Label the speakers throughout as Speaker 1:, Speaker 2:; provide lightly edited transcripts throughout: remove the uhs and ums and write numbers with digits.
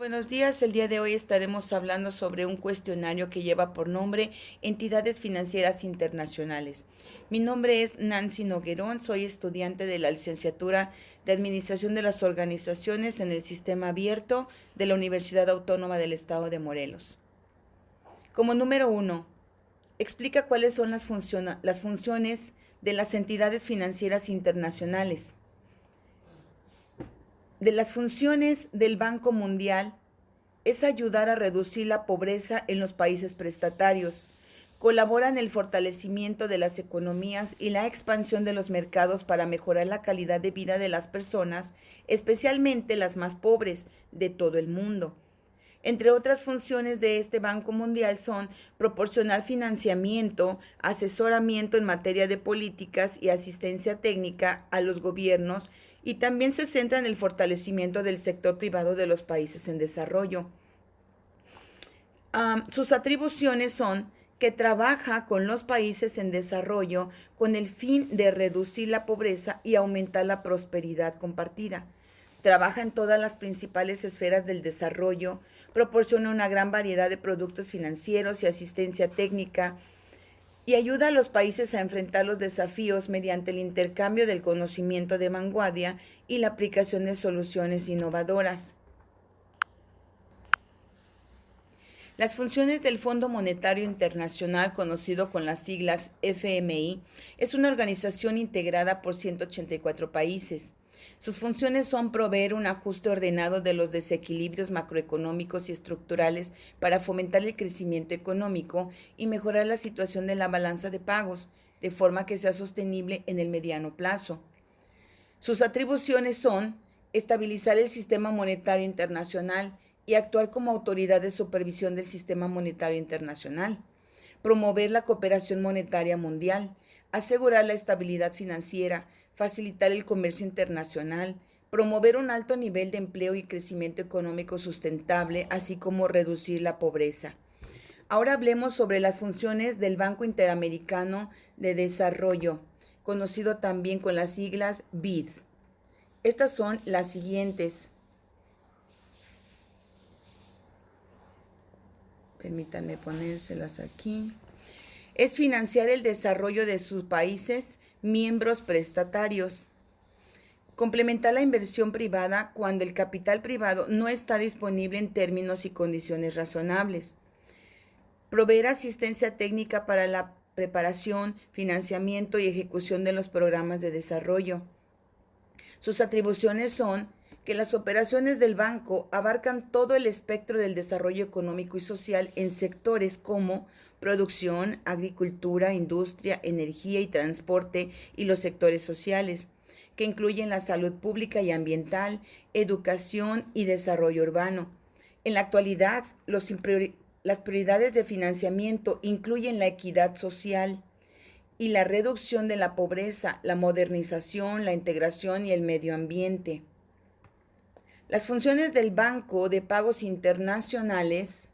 Speaker 1: Buenos días, el día de hoy estaremos hablando sobre un cuestionario que lleva por nombre Entidades Financieras Internacionales. Mi nombre es Nancy Noguerón, soy estudiante de la licenciatura de Administración de las Organizaciones en el Sistema Abierto de la Universidad Autónoma del Estado de Morelos. Como número 1, explica cuáles son las funciones de las entidades financieras internacionales. De las funciones del Banco Mundial es ayudar a reducir la pobreza en los países prestatarios. Colabora en el fortalecimiento de las economías y la expansión de los mercados para mejorar la calidad de vida de las personas, especialmente las más pobres de todo el mundo. Entre otras funciones de este Banco Mundial son proporcionar financiamiento, asesoramiento en materia de políticas y asistencia técnica a los gobiernos, y también se centra en el fortalecimiento del sector privado de los países en desarrollo. Sus atribuciones son que trabaja con los países en desarrollo con el fin de reducir la pobreza y aumentar la prosperidad compartida. Trabaja en todas las principales esferas del desarrollo, proporciona una gran variedad de productos financieros y asistencia técnica, y ayuda a los países a enfrentar los desafíos mediante el intercambio del conocimiento de vanguardia y la aplicación de soluciones innovadoras. Las funciones del Fondo Monetario Internacional, conocido con las siglas FMI, es una organización integrada por 184 países. Sus funciones son proveer un ajuste ordenado de los desequilibrios macroeconómicos y estructurales para fomentar el crecimiento económico y mejorar la situación de la balanza de pagos, de forma que sea sostenible en el mediano plazo. Sus atribuciones son estabilizar el sistema monetario internacional y actuar como autoridad de supervisión del sistema monetario internacional, promover la cooperación monetaria mundial, asegurar la estabilidad financiera, facilitar el comercio internacional, promover un alto nivel de empleo y crecimiento económico sustentable, así como reducir la pobreza. Ahora hablemos sobre las funciones del Banco Interamericano de Desarrollo, conocido también con las siglas BID. Estas son las siguientes. Permítanme ponérselas aquí. Es financiar el desarrollo de sus países miembros prestatarios. Complementar la inversión privada cuando el capital privado no está disponible en términos y condiciones razonables. Proveer asistencia técnica para la preparación, financiamiento y ejecución de los programas de desarrollo. Sus atribuciones son que las operaciones del banco abarcan todo el espectro del desarrollo económico y social en sectores como producción, agricultura, industria, energía y transporte, y los sectores sociales, que incluyen la salud pública y ambiental, educación y desarrollo urbano. En la actualidad, las prioridades de financiamiento incluyen la equidad social y la reducción de la pobreza, la modernización, la integración y el medio ambiente. Las funciones del Banco de Pagos Internacionales,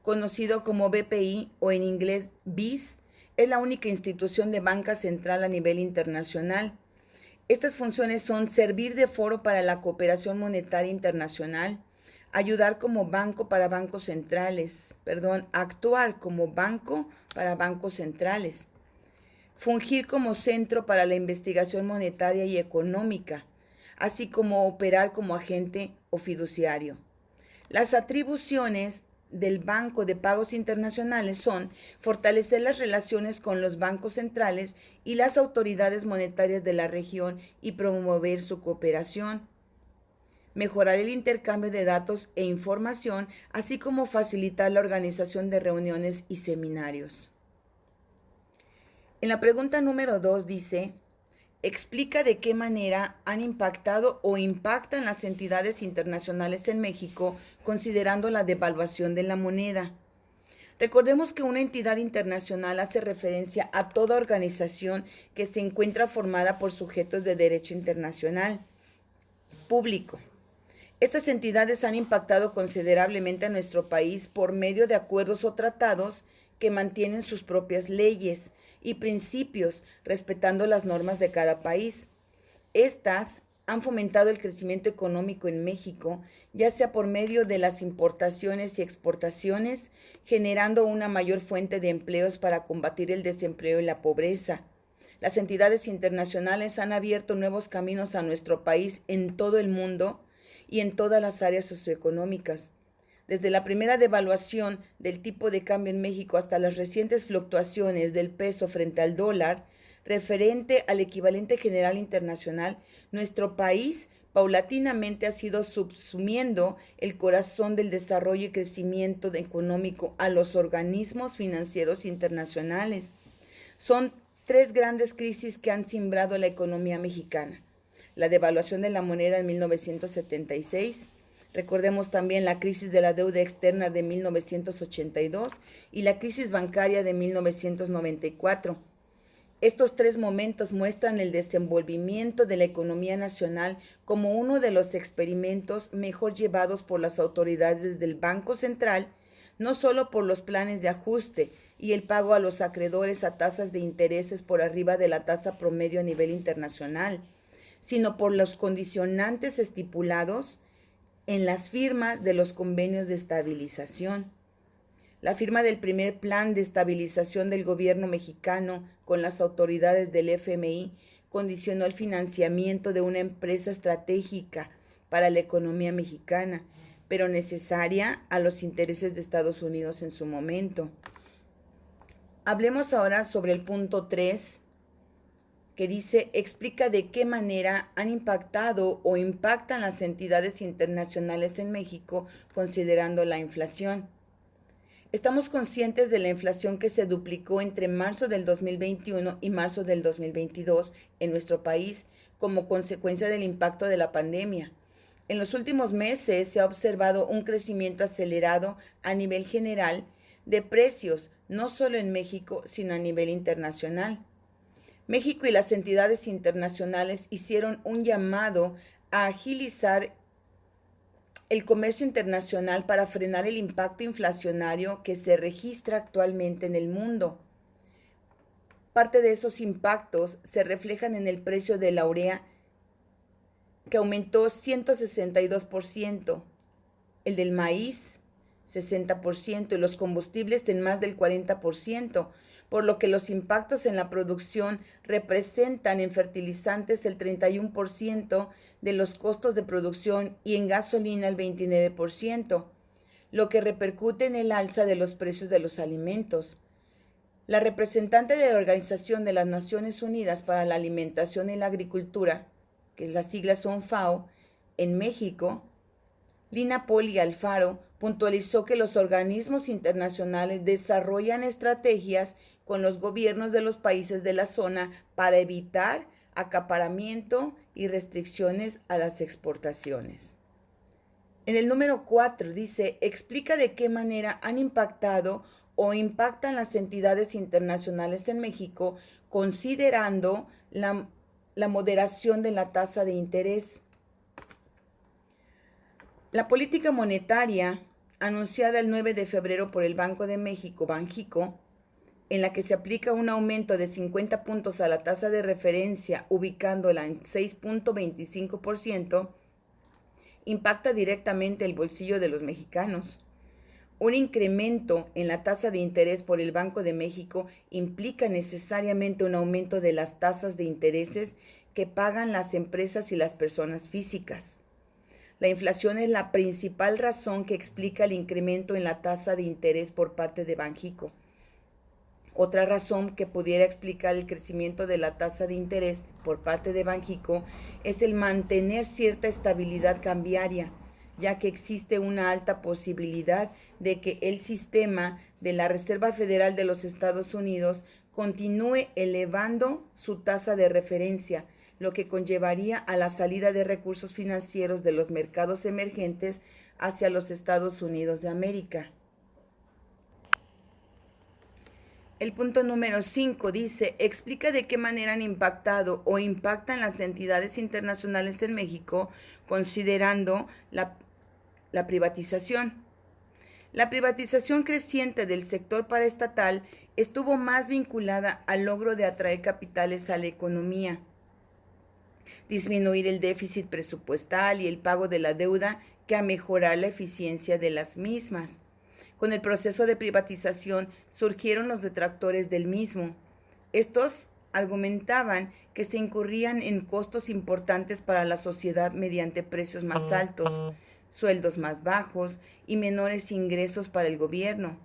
Speaker 1: conocido como BPI o en inglés BIS, es la única institución de banca central a nivel internacional. Estas funciones son servir de foro para la cooperación monetaria internacional, actuar como banco para bancos centrales, fungir como centro para la investigación monetaria y económica, así como operar como agente o fiduciario. Las atribuciones del Banco de Pagos Internacionales son fortalecer las relaciones con los bancos centrales y las autoridades monetarias de la región y promover su cooperación, mejorar el intercambio de datos e información, así como facilitar la organización de reuniones y seminarios. En la pregunta número 2 dice: explica de qué manera han impactado o impactan las entidades internacionales en México considerando la devaluación de la moneda. Recordemos que una entidad internacional hace referencia a toda organización que se encuentra formada por sujetos de derecho internacional público. Estas entidades han impactado considerablemente a nuestro país por medio de acuerdos o tratados que mantienen sus propias leyes y principios, respetando las normas de cada país. Estas han fomentado el crecimiento económico en México, ya sea por medio de las importaciones y exportaciones, generando una mayor fuente de empleos para combatir el desempleo y la pobreza. Las entidades internacionales han abierto nuevos caminos a nuestro país en todo el mundo y en todas las áreas socioeconómicas. Desde la primera devaluación del tipo de cambio en México hasta las recientes fluctuaciones del peso frente al dólar, referente al equivalente general internacional, nuestro país paulatinamente ha sido subsumiendo el corazón del desarrollo y crecimiento económico a los organismos financieros internacionales. Son tres grandes crisis que han cimbrado la economía mexicana. La devaluación de la moneda en 1976, recordemos también la crisis de la deuda externa de 1982 y la crisis bancaria de 1994. Estos tres momentos muestran el desenvolvimiento de la economía nacional como uno de los experimentos mejor llevados por las autoridades del Banco Central, no solo por los planes de ajuste y el pago a los acreedores a tasas de intereses por arriba de la tasa promedio a nivel internacional, sino por los condicionantes estipulados en las firmas de los convenios de estabilización. La firma del primer plan de estabilización del gobierno mexicano con las autoridades del FMI condicionó el financiamiento de una empresa estratégica para la economía mexicana, pero necesaria a los intereses de Estados Unidos en su momento. Hablemos ahora sobre el punto 3, que dice, explica de qué manera han impactado o impactan las entidades internacionales en México considerando la inflación. Estamos conscientes de la inflación que se duplicó entre marzo del 2021 y marzo del 2022 en nuestro país como consecuencia del impacto de la pandemia. En los últimos meses se ha observado un crecimiento acelerado a nivel general de precios, no solo en México, sino a nivel internacional. México y las entidades internacionales hicieron un llamado a agilizar el comercio internacional para frenar el impacto inflacionario que se registra actualmente en el mundo. Parte de esos impactos se reflejan en el precio de la urea, que aumentó 162%, el del maíz 60% y los combustibles en más del 40%, por lo que los impactos en la producción representan en fertilizantes el 31% de los costos de producción y en gasolina el 29%, lo que repercute en el alza de los precios de los alimentos. La representante de la Organización de las Naciones Unidas para la Alimentación y la Agricultura, que las siglas son FAO, en México, Lina Poli Alfaro, puntualizó que los organismos internacionales desarrollan estrategias con los gobiernos de los países de la zona para evitar acaparamiento y restricciones a las exportaciones. En el número 4 dice, explica de qué manera han impactado o impactan las entidades internacionales en México considerando la moderación de la tasa de interés. La política monetaria anunciada el 9 de febrero por el Banco de México, Banjico, en la que se aplica un aumento de 50 puntos a la tasa de referencia ubicándola en 6.25%, impacta directamente el bolsillo de los mexicanos. Un incremento en la tasa de interés por el Banco de México implica necesariamente un aumento de las tasas de intereses que pagan las empresas y las personas físicas. La inflación es la principal razón que explica el incremento en la tasa de interés por parte de Banjico. Otra razón que pudiera explicar el crecimiento de la tasa de interés por parte de Banjico es el mantener cierta estabilidad cambiaria, ya que existe una alta posibilidad de que el sistema de la Reserva Federal de los Estados Unidos continúe elevando su tasa de referencia, lo que conllevaría a la salida de recursos financieros de los mercados emergentes hacia los Estados Unidos de América. El punto número 5 dice, explica de qué manera han impactado o impactan las entidades internacionales en México considerando la privatización. La privatización creciente del sector paraestatal estuvo más vinculada al logro de atraer capitales a la economía. disminuir el déficit presupuestal y el pago de la deuda que a mejorar la eficiencia de las mismas. Con el proceso de privatización surgieron los detractores del mismo. Estos argumentaban que se incurrían en costos importantes para la sociedad mediante precios más altos, sueldos más bajos y menores ingresos para el gobierno.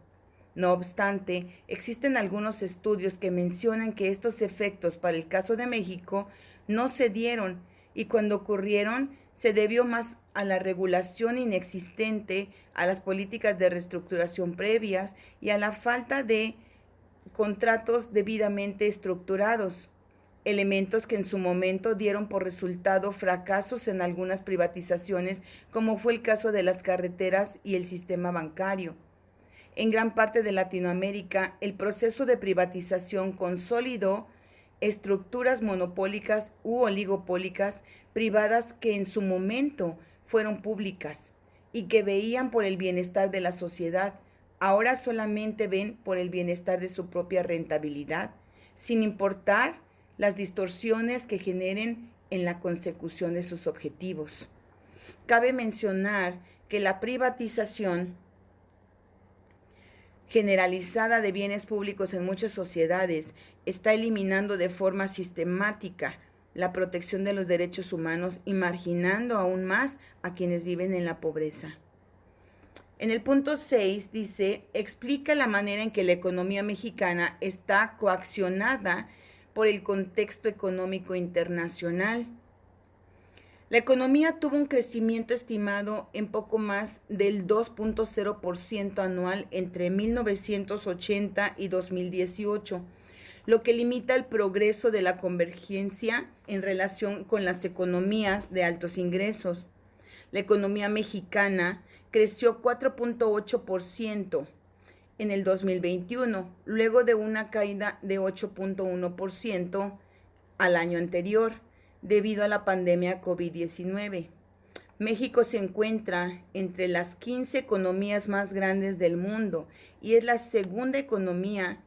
Speaker 1: No obstante, existen algunos estudios que mencionan que estos efectos para el caso de México no se dieron y cuando ocurrieron se debió más a la regulación inexistente, a las políticas de reestructuración previas y a la falta de contratos debidamente estructurados, elementos que en su momento dieron por resultado fracasos en algunas privatizaciones, como fue el caso de las carreteras y el sistema bancario. En gran parte de Latinoamérica, el proceso de privatización consolidó estructuras monopólicas u oligopólicas privadas que en su momento fueron públicas y que veían por el bienestar de la sociedad, ahora solamente ven por el bienestar de su propia rentabilidad, sin importar las distorsiones que generen en la consecución de sus objetivos. Cabe mencionar que la privatización generalizada de bienes públicos en muchas sociedades está eliminando de forma sistemática la protección de los derechos humanos y marginando aún más a quienes viven en la pobreza. En el punto 6 dice, explica la manera en que la economía mexicana está coaccionada por el contexto económico internacional. La economía tuvo un crecimiento estimado en poco más del 2.0% anual entre 1980 y 2018, lo que limita el progreso de la convergencia en relación con las economías de altos ingresos. La economía mexicana creció 4.8% en el 2021, luego de una caída de 8.1% al año anterior, debido a la pandemia COVID-19. México se encuentra entre las 15 economías más grandes del mundo y es la segunda economía,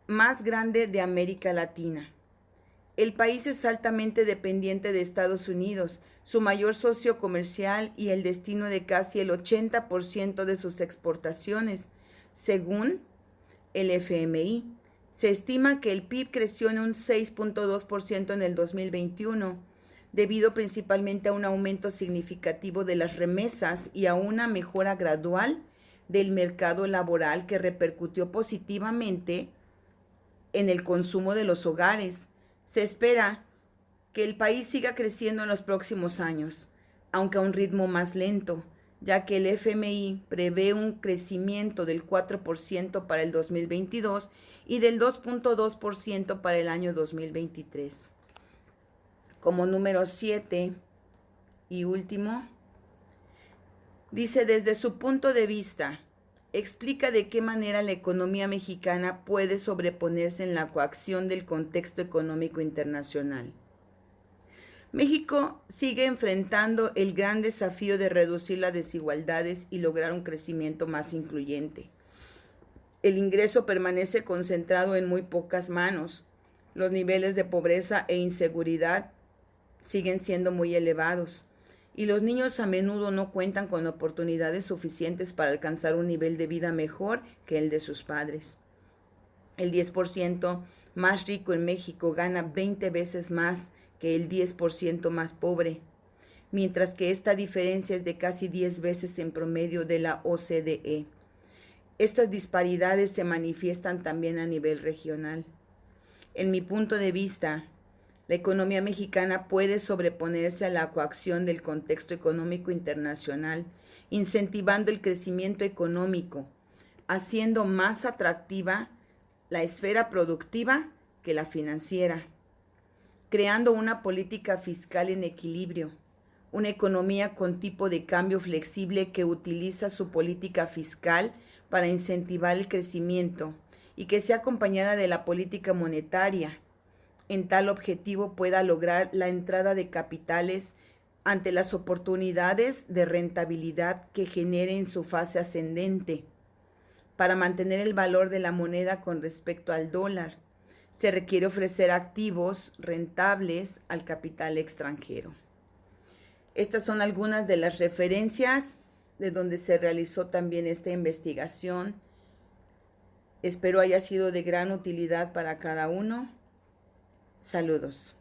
Speaker 1: más grande de América Latina. El país es altamente dependiente de Estados Unidos, su mayor socio comercial y el destino de casi el 80% de sus exportaciones, según el FMI. Se estima que el PIB creció en un 6.2% en el 2021, debido principalmente a un aumento significativo de las remesas y a una mejora gradual del mercado laboral que repercutió positivamente en el consumo de los hogares. Se espera que el país siga creciendo en los próximos años, aunque a un ritmo más lento, ya que el FMI prevé un crecimiento del 4% para el 2022 y del 2.2% para el año 2023. Como número 7 y último, dice, desde su punto de vista, explica de qué manera la economía mexicana puede sobreponerse en la coacción del contexto económico internacional. México sigue enfrentando el gran desafío de reducir las desigualdades y lograr un crecimiento más incluyente. El ingreso permanece concentrado en muy pocas manos. Los niveles de pobreza e inseguridad siguen siendo muy elevados y los niños a menudo no cuentan con oportunidades suficientes para alcanzar un nivel de vida mejor que el de sus padres. El 10% más rico en México gana 20 veces más que el 10% más pobre, mientras que esta diferencia es de casi 10 veces en promedio de la OCDE. Estas disparidades se manifiestan también a nivel regional. En mi punto de vista, la economía mexicana puede sobreponerse a la coacción del contexto económico internacional, incentivando el crecimiento económico, haciendo más atractiva la esfera productiva que la financiera, creando una política fiscal en equilibrio, una economía con tipo de cambio flexible que utiliza su política fiscal para incentivar el crecimiento y que sea acompañada de la política monetaria. En tal objetivo pueda lograr la entrada de capitales ante las oportunidades de rentabilidad que genere en su fase ascendente. para mantener el valor de la moneda con respecto al dólar. Se requiere ofrecer activos rentables al capital extranjero. Estas son algunas de las referencias de donde se realizó también esta investigación. Espero haya sido de gran utilidad para cada uno. Saludos.